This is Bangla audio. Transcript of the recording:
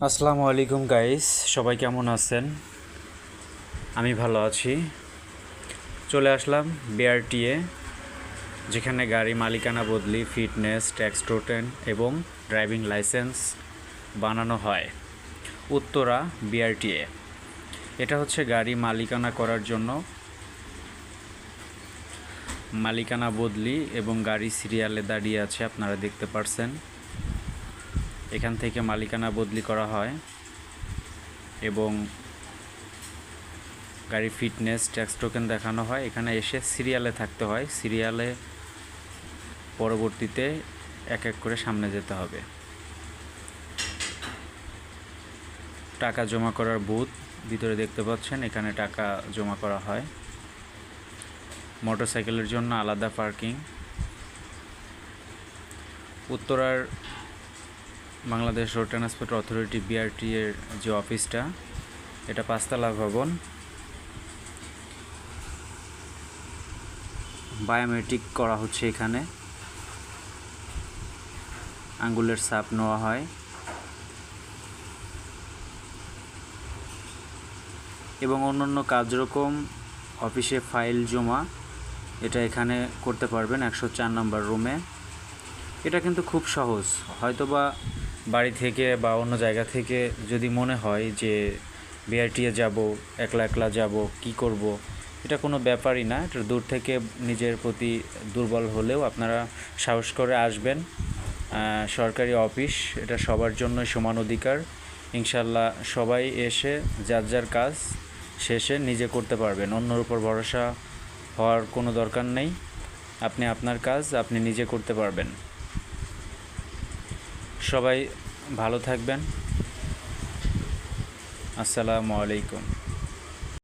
আসসালামু আলাইকুম গাইস, সবাই কেমন আছেন? আমি ভালো আছি। চলে আসলাম বিআরটিএ, যেখানে গাড়ি মালিকানা বদলি, ফিটনেস, ট্যাক্স টোটেন এবং ড্রাইভিং লাইসেন্স বানানো হয়। উত্তরা বিআরটিএ, এটা হচ্ছে গাড়ি মালিকানা করার জন্য মালিকানা বদলি এবং গাড়ি সিরিয়ালে দাঁড়িয়ে আছে, আপনারা দেখতে পারছেন। এখান থেকে মালিকানা বদলি করা হয় এবং গাড়ি ফিটনেস, ট্যাক্স টোকেন দেখানো হয়। এখানে এসে সিরিয়ালে থাকতে হয়, সিরিয়ালে পরবর্তীতে এক এক করে সামনে যেতে হবে। টাকা জমা করার বুথ ভিতরে দেখতে পাচ্ছেন, এখানে টাকা জমা করা হয়। মোটরসাইকেলের জন্য আলাদা পার্কিং। উত্তরার Bangladesh road transport authority BRT এর যে অফিসটা, এটা 5তলা ভবন। বায়োমেট্রিক করা হচ্ছে, এখানে আঙ্গুলের ছাপ নেওয়া হয় এবং অন্যান্য কাজ যেরকম অফিসে ফাইল জমা, এটা এখানে করতে পারবেন 104 নম্বর রুমে। এটা কিন্তু খুব সহজ। হয়তোবা বাড়ি থেকে বা অন্য জায়গা থেকে যদি মনে হয় যে বিআরটিএ যাব, একলা একলা যাব, কি করব, এটা কোনো ব্যাপারই না। এটা দূর থেকে নিজের প্রতি দুর্বল হলেও আপনারা সাহস করে আসবেন। সরকারি অফিস, এটা সবার জন্য সমান অধিকার। ইনশাল্লাহ সবাই এসে যার যার কাজ শেষে নিজে করতে পারবেন। অন্যর উপর ভরসা হওয়ার কোনো দরকার নেই। আপনি আপনার কাজ আপনি নিজে করতে পারবেন। সবাই ভালো থাকবেন। আসসালামু আলাইকুম।